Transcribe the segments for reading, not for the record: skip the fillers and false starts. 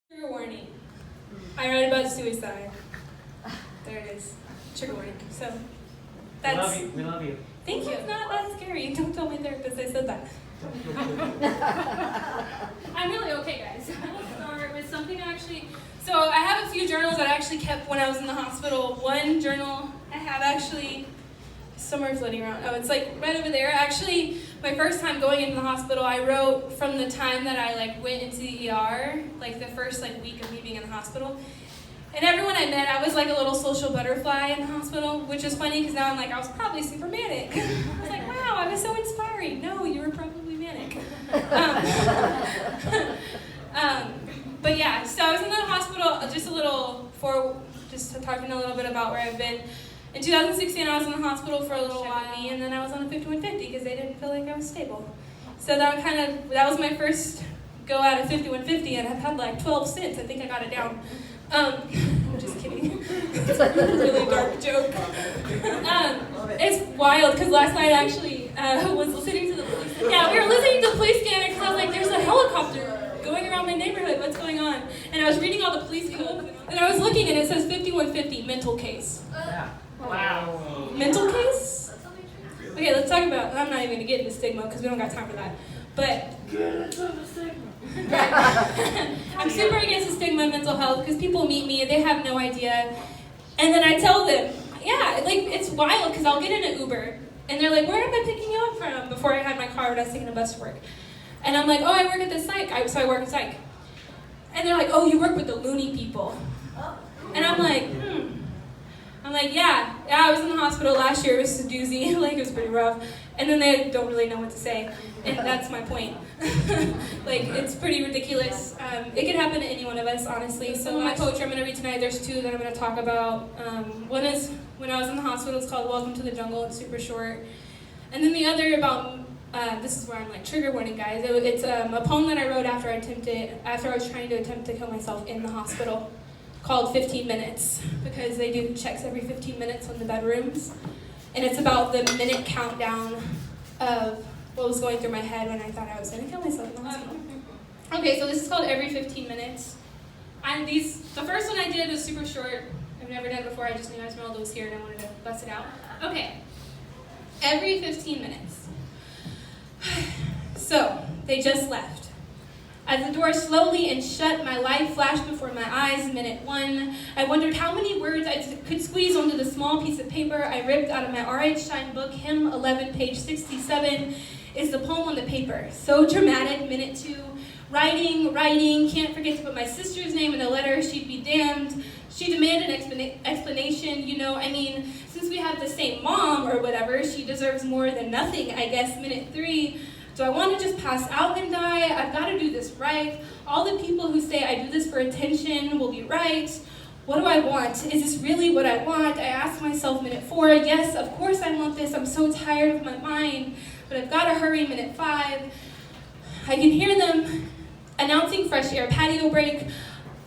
Trigger warning. I write about suicide. There it is. Trigger warning. So that's. We love you. Thank you. It's not that scary. Don't tell my therapist I said that. I'm really okay, guys. I'll start with something actually. So I have a few journals that I actually kept when I was in the hospital. One journal I have actually somewhere floating around. Oh, it's like right over there. Actually, my first time going into the hospital, I wrote from the time that I went into the ER, like the first week of me being in the hospital. And everyone I met, I was like a little social butterfly in the hospital, which is funny because now I'm like, I was probably super manic. I was like, wow, I was so inspiring. No, you were probably manic. But yeah, so I was in the hospital just talking a little bit about where I've been. In 2016, I was in the hospital for a little while, and then I was on a 5150 because they didn't feel like I was stable. So that was my first go at a 5150, and I've had like 12 since. I think I got it down. I'm just kidding. It's a really dark joke. It's wild because last night I actually was listening to the police. Yeah, we were listening to the police scanner because I was like, there's a helicopter going around my neighborhood. What's going on? And I was reading all the police codes, and I was looking, and it says 5150 mental case. Wow. Mental case? Okay, let's talk about. I'm not even gonna get into stigma because we don't got time for that. But I'm super against the stigma of mental health because people meet me and they have no idea. And then I tell them, yeah, it's wild because I'll get in an Uber and they're like, where am I picking you up from? Before I had my car when I was taking a bus to work. And I'm like, oh, I work at the psych. So I work at psych. And they're like, oh, you work with the loony people. And I'm like, yeah, I was in the hospital last year. It was a doozy. It was pretty rough. And then they don't really know what to say. And that's my point. It's pretty ridiculous. It could happen to any one of us, honestly. So my poetry I'm going to read tonight, there's two that I'm going to talk about. One is when I was in the hospital. It's called Welcome to the Jungle. It's super short. And then the other about, this is where I'm trigger warning, guys. It's a poem that I wrote after I was trying to attempt to kill myself in the hospital, called 15 Minutes, because they do checks every 15 minutes on the bedrooms. And it's about the minute countdown of what was going through my head when I thought I was going to kill myself in the hospital. Okay, so this is called Every 15 Minutes. The first one I did was super short. I've never done it before. I just knew Esmeralda was here and I wanted to bust it out. Okay, every 15 minutes. So, they just left. As the door slowly and shut, my life flashed before my eyes. Minute 1. I wondered how many words I could squeeze onto the small piece of paper I ripped out of my R.H. Stein book. Hymn 11, page 67 is the poem on the paper. So dramatic. Minute 2. Writing. Can't forget to put my sister's name in the letter. She'd be damned. She demanded an explanation. Since we have the same mom or whatever, she deserves more than nothing, I guess. Minute 3. Do I want to just pass out and die? I've got to do this right. All the people who say I do this for attention will be right. What do I want? Is this really what I want? I ask myself. Minute 4. Yes, of course I want this. I'm so tired of my mind. But I've got to hurry. Minute 5. I can hear them announcing fresh air patio break.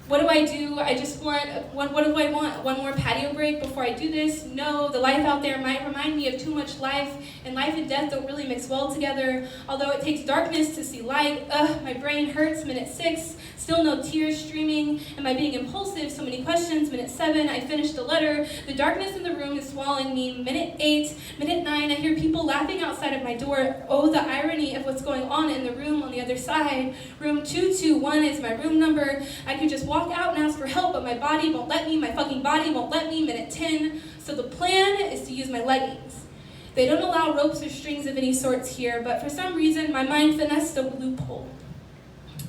What do I do? I just want, what do I want? One more patio break before I do this? No, the life out there might remind me of too much life, and life and death don't really mix well together, although it takes darkness to see light. My brain hurts. Minute 6, still no tears streaming. Am I being impulsive? So many questions. Minute 7, I finished the letter. The darkness in the room is swallowing me. Minute 8, minute 9, I hear people laughing outside of my door. Oh, the irony of what's going on in the room on the other side. Room 221 is my room number. I could just walk out and ask for help, but my body won't let me. My fucking body won't let me. Minute 10. So the plan is to use my leggings. They don't allow ropes or strings of any sorts here, but for some reason my mind finessed a loophole.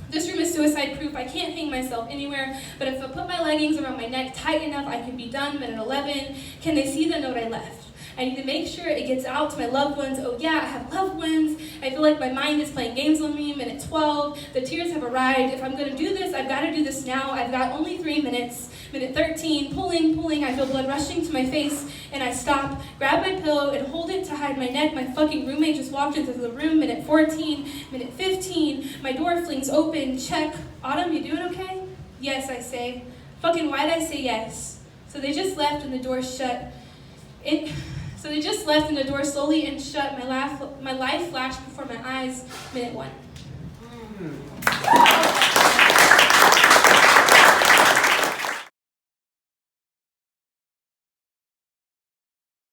This room is suicide proof. I can't hang myself anywhere, but if I put my leggings around my neck tight enough, I can be done. Minute 11. Can they see the note I left? I need to make sure it gets out to my loved ones. Oh yeah, I have loved ones. I feel like my mind is playing games with me. Minute 12. The tears have arrived. If I'm going to do this, I've got to do this now. I've got only 3 minutes. Minute 13. Pulling. I feel blood rushing to my face, and I stop, grab my pillow, and hold it to hide my neck. My fucking roommate just walked into the room. Minute 14. Minute 15. My door flings open. Check. Autumn, you doing okay? Yes, I say. Fucking why'd I say yes? So they just left and the door shut. So they just left and the door slowly and shut. My life flashed before my eyes. Minute 1.